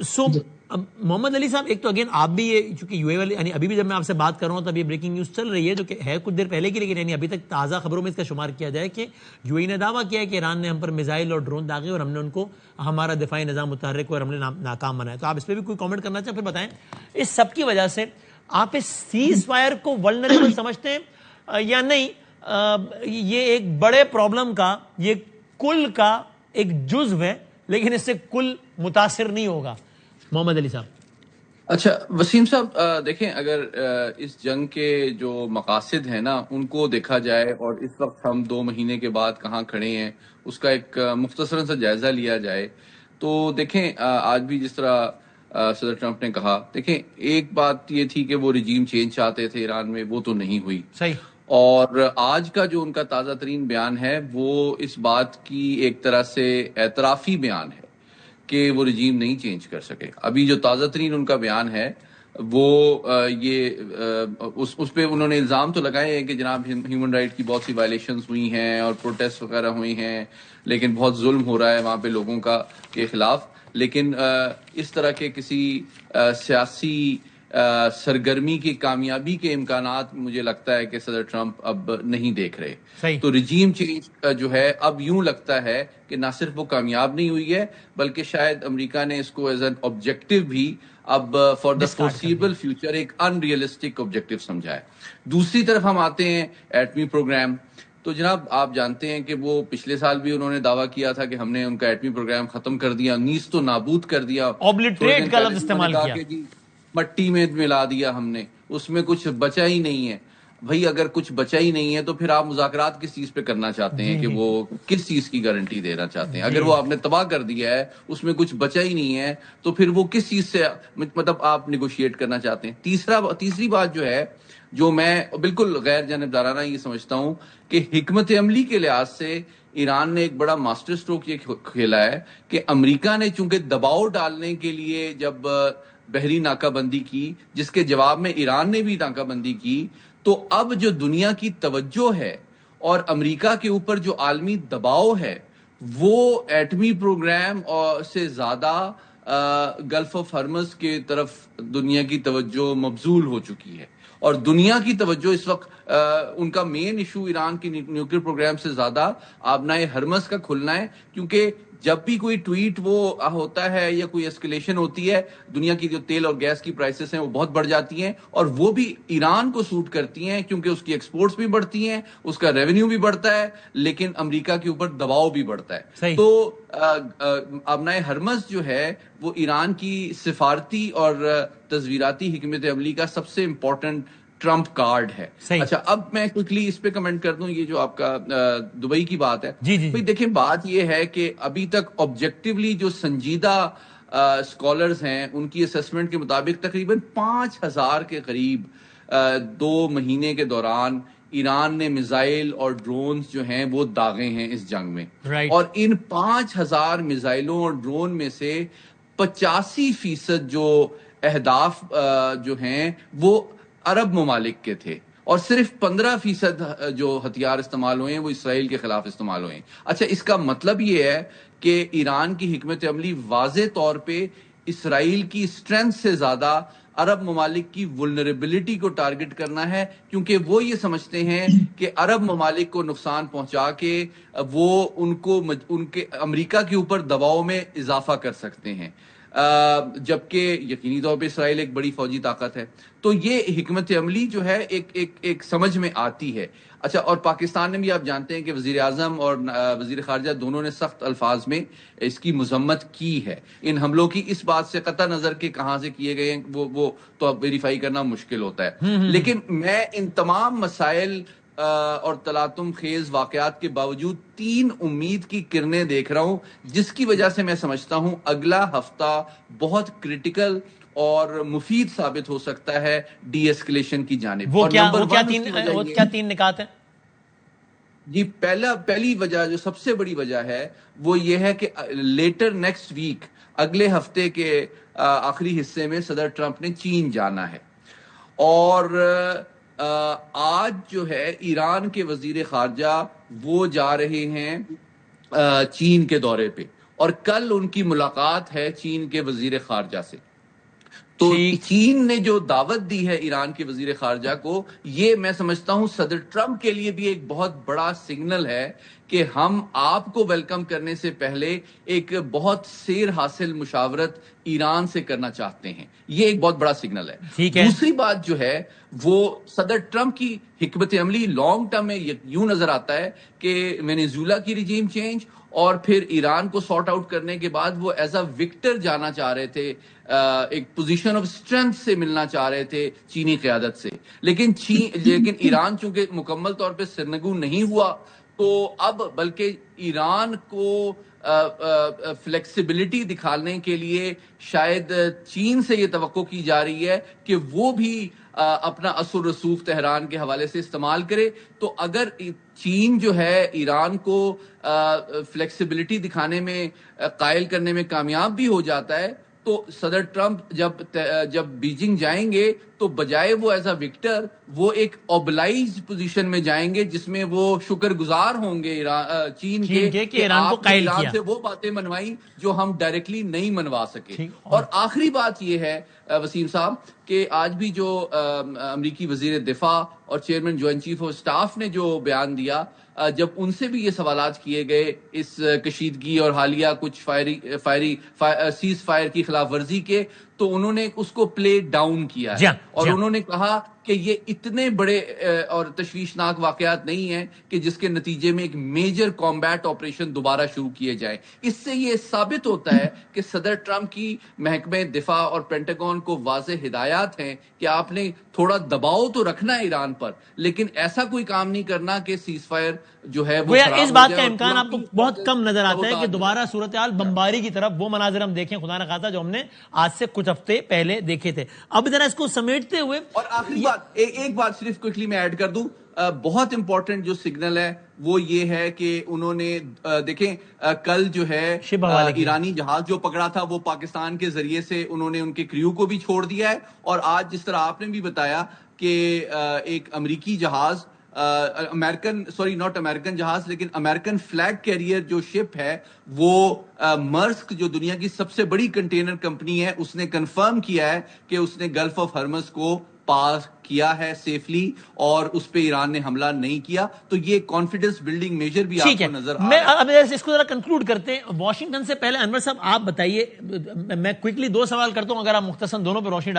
سو محمد علی صاحب، ایک تو اگین آپ بھی یہ چونکہ یو اے والے، یعنی ابھی بھی جب میں آپ سے بات کر رہا ہوں تب یہ بریکنگ نیوز چل رہی ہے جو کہ ہے کچھ دیر پہلے کی، لیکن یعنی ابھی تک تازہ خبروں میں اس کا شمار کیا جائے کہ یو اے نے دعویٰ کیا ہے کہ ایران نے ہم پر میزائل اور ڈرون داغے اور ہم نے ان کو ہمارا دفاعی نظام متحرک اور ہم نے ناکام بنایا. تو آپ اس پہ بھی کوئی کامنٹ کرنا چاہیں پھر بتائیں. اس سب کی وجہ سے آپ اس سیز فائر کو ولنریبل سمجھتے ہیں یا نہیں؟ یہ ایک بڑے پرابلم کا، یہ کل کا ایک جزو ہے لیکن اس سے کل متاثر نہیں ہوگا. محمد علی صاحب. اچھا وسیم صاحب، دیکھیں اگر اس جنگ کے جو مقاصد ہیں نا ان کو دیکھا جائے اور اس وقت ہم 2 مہینے کے بعد کہاں کھڑے ہیں اس کا ایک مختصراً سا جائزہ لیا جائے تو دیکھیں آج بھی جس طرح صدر ٹرمپ نے کہا، دیکھیں ایک بات یہ تھی کہ وہ رجیم چینج چاہتے تھے ایران میں، وہ تو نہیں ہوئی. صحیح. اور آج کا جو ان کا تازہ ترین بیان ہے وہ اس بات کی ایک طرح سے اعترافی بیان ہے کہ وہ رجیم نہیں چینج کر سکے. ابھی جو تازہ ترین ان کا بیان ہے وہ اس پہ انہوں نے الزام تو لگائے ہیں کہ جناب ہیومن رائٹ کی بہت سی وائلیشنز ہوئی ہیں اور پروٹیسٹ وغیرہ ہوئی ہیں، لیکن بہت ظلم ہو رہا ہے وہاں پہ لوگوں کا کے خلاف. لیکن اس طرح کے کسی سیاسی سرگرمی کی کامیابی کے امکانات مجھے لگتا ہے کہ صدر ٹرمپ اب نہیں دیکھ رہے. صحیح. تو رجیم چینج جو ہے اب یوں لگتا ہے کہ نہ صرف وہ کامیاب نہیں ہوئی ہے بلکہ شاید امریکہ نے اس کو ایز این آبجیکٹو بھی اب فار دا فورسیبل فیوچر ایک ان ریئلسٹک آبجیکٹو سمجھا ہے. دوسری طرف ہم آتے ہیں ایٹمی پروگرام. تو جناب آپ جانتے ہیں کہ وہ پچھلے سال بھی انہوں نے دعویٰ کیا تھا کہ ہم نے ان کا ایٹمی پروگرام ختم کر دیا، نیست و نابود کر دیا. اوبلیٹریٹ کا لفظ استعمال کیا. مٹی میں ملا دیا ہم نے، اس میں کچھ بچا ہی نہیں ہے. بھائی اگر کچھ بچا ہی نہیں ہے تو پھر آپ مذاکرات کس چیز پہ کرنا چاہتے ہیں کہ وہ کس چیز کی گارنٹی دینا چاہتے ہیں؟ اگر وہ آپ نے تباہ کر دیا ہے، اس میں کچھ بچا ہی نہیں ہے تو پھر وہ کس چیز سے مطلب آپ نیگوشیٹ کرنا چاہتے ہیں؟ تیسری بات جو ہے جو میں بالکل غیر جانبدارانہ یہ سمجھتا ہوں کہ حکمت عملی کے لحاظ سے ایران نے ایک بڑا ماسٹر سٹروک یہ کھیلا ہے کہ امریکہ نے چونکہ دباؤ ڈالنے کے لیے جب بحری ناکہ بندی کی، جس کے جواب میں ایران نے بھی ناکہ بندی کی، تو اب جو دنیا کی توجہ ہے اور امریکہ کے اوپر جو عالمی دباؤ ہے وہ ایٹمی پروگرام سے زیادہ گلف آف ہرمز کی طرف دنیا کی توجہ مبذول ہو چکی ہے. اور دنیا کی توجہ اس وقت ان کا مین ایشو ایران کی نیوکلیر پروگرام سے زیادہ آبنائے ہرمز کا کھلنا ہے، کیونکہ جب بھی کوئی ٹویٹ وہ ہوتا ہے یا کوئی اسکلیشن ہوتی ہے، دنیا کی جو تیل اور گیس کی پرائسز ہیں وہ بہت بڑھ جاتی ہیں اور وہ بھی ایران کو سوٹ کرتی ہیں کیونکہ اس کی ایکسپورٹس بھی بڑھتی ہیں، اس کا ریونیو بھی بڑھتا ہے، لیکن امریکہ کے اوپر دباؤ بھی بڑھتا ہے. صحیح. تو آبنائے ہرمز جو ہے وہ ایران کی سفارتی اور تصویراتی حکمت عملی کا سب سے امپورٹنٹ ٹرمپ کارڈ ہے. اچھا اب میں کوئکلی اس پہ کمنٹ کر دوں، یہ جو آپ کا دبئی کی بات ہے. بھئی دیکھیں بات یہ ہے کہ ابھی تک آبجیکٹیولی جو سنجیدہ اسکالرز ہیں ان کی اسیسمنٹ کے مطابق تقریباً 5000 کے قریب 2 مہینے کے دوران ایران نے میزائل اور ڈرونز جو ہیں وہ داغے ہیں اس جنگ میں. اور ان 5000 میزائلوں اور ڈرون میں سے 85% جو اہداف جو ہیں وہ عرب ممالک کے تھے اور صرف 15% جو ہتھیار استعمال ہوئے ہیں وہ اسرائیل کے خلاف استعمال ہوئے ہیں. اچھا اس کا مطلب یہ ہے کہ ایران کی حکمت عملی واضح طور پہ اسرائیل کی اسٹرینتھ سے زیادہ عرب ممالک کی ولنریبلٹی کو ٹارگٹ کرنا ہے، کیونکہ وہ یہ سمجھتے ہیں کہ عرب ممالک کو نقصان پہنچا کے وہ ان کے امریکہ کے اوپر دباؤ میں اضافہ کر سکتے ہیں، جبکہ یقینی طور پہ اسرائیل ایک بڑی فوجی طاقت ہے. تو یہ حکمت عملی جو ہے ایک سمجھ میں آتی ہے. اچھا اور پاکستان نے بھی آپ جانتے ہیں کہ وزیر اعظم اور وزیر خارجہ دونوں نے سخت الفاظ میں اس کی مذمت کی ہے. ان حملوں کی اس بات سے قطع نظر کہ کہاں سے کیے گئے ہیں وہ تو اب ویریفائی کرنا مشکل ہوتا ہے. لیکن میں ان تمام مسائل اور تلاطم خیز واقعات کے باوجود 3 امید کی کرنیں دیکھ رہا ہوں، جس کی وجہ سے میں سمجھتا ہوں اگلا ہفتہ بہت کرٹیکل اور مفید ثابت ہو سکتا ہے ڈی ایسکلیشن کی جانب. وہ کیا 3 نکات ہیں؟ جی پہلی وجہ جو سب سے بڑی وجہ ہے وہ یہ ہے کہ لیٹر نیکسٹ ویک، اگلے ہفتے کے آخری حصے میں صدر ٹرمپ نے چین جانا ہے اور آج جو ہے ایران کے وزیر خارجہ وہ جا رہے ہیں چین کے دورے پہ اور کل ان کی ملاقات ہے چین کے وزیر خارجہ سے. تو چین نے جو دعوت دی ہے ایران کے وزیر خارجہ کو، یہ میں سمجھتا ہوں صدر ٹرمپ کے لیے بھی ایک بہت بڑا سگنل ہے کہ ہم آپ کو ویلکم کرنے سے پہلے ایک بہت سیر حاصل مشاورت ایران سے کرنا چاہتے ہیں. یہ ایک بہت بڑا سگنل ہے. دوسری بات جو ہے وہ صدر ٹرمپ کی حکمت عملی لانگ ٹرم میں یوں نظر آتا ہے کہ وینیزویلا کی ریجیم چینج اور پھر ایران کو سارٹ آؤٹ کرنے کے بعد وہ ایز اے وکٹر جانا چاہ رہے تھے، ایک پوزیشن آف اسٹرینتھ سے ملنا چاہ رہے تھے چینی قیادت سے. لیکن ایران چونکہ مکمل طور پہ سرنگو نہیں ہوا، تو اب بلکہ ایران کو فلیکسیبلٹی دکھانے کے لیے شاید چین سے یہ توقع کی جا رہی ہے کہ وہ بھی اپنا اثر رسوخ تہران کے حوالے سے استعمال کرے. تو اگر چین جو ہے ایران کو فلیکسیبلٹی دکھانے میں قائل کرنے میں کامیاب بھی ہو جاتا ہے، تو صدر ٹرمپ جب بیجنگ جائیں گے تو بجائے وہ ایز اے وکٹر وہ ایک اوبلائز پوزیشن میں جائیں گے، جس میں وہ شکر گزار ہوں گے چین کے کہ ایران سے وہ باتیں منوائی جو ہم ڈائریکٹلی نہیں منوا سکے. اور آخری بات یہ ہے وسیم صاحب کہ آج بھی جو امریکی وزیر دفاع اور chairman joint chief of staff نے جو بیان دیا، جب ان سے بھی یہ سوالات کیے گئے اس کشیدگی اور حالیہ کچھ سیز فائر کی خلاف ورزی کے، تو انہوں نے اس کو پلے ڈاؤن کیا ہے اور انہوں نے کہا کہ یہ اتنے بڑے اور تشویشناک واقعات نہیں ہیں کہ جس کے نتیجے میں ایک میجر کامبیٹ آپریشن دوبارہ شروع کیے جائیں. اس سے یہ ثابت ہوتا ہے کہ صدر ٹرمپ کی محکمہ دفاع اور پینٹاگون کو واضح ہدایات ہیں کہ آپ نے تھوڑا دباؤ تو رکھنا ہے ایران پر، لیکن ایسا کوئی کام نہیں کرنا کہ سیز فائر جو ہے وہ اس بات کا امکان آپ کو بہت کم نظر آتا ہے کہ دوبارہ صورتحال بمباری کی طرف وہ مناظر ہم دیکھیں خدا نہ خواستہ جو ہم نے آج سے کچھ ہفتے پہلے دیکھے تھے. اب ذرا اس کو سمیٹتے ہوئے اور آخری بات ایک بات صرف کوئکلی میں ایڈ کر دوں، بہت امپورٹنٹ جو سگنل ہے وہ یہ ہے کہ انہوں نے دیکھیں کل جو ہے ایرانی جہاز جو پکڑا تھا وہ پاکستان کے ذریعے سے انہوں نے ان کے کریو کو بھی چھوڑ دیا ہے، اور آج جس طرح آپ نے بھی بتایا کہ ایک امریکی جہاز امریکن جہاز لیکن امریکن فلیگ کیریئر جو شپ ہے وہ مرسک جو دنیا کی سب سے بڑی کنٹینر کمپنی ہے، اس نے کنفرم کیا ہے کہ اس نے گلف آف ہرمز کو پاس کیا ہے سیفلی اور اس پہ ایران نے حملہ نہیں کیا. تو یہ کانفیڈنس بلڈنگ میجر بھی آپ کو نظر آ رہا ہے. اب اس کو ذرا کنکلوڈ کرتے ہیں. واشنگٹن سے پہلے انور صاحب آپ بتائیے، میں کوئکلی 2 سوال کرتا ہوں، اگر آپ مختصراً دونوں پہ روشنی ڈال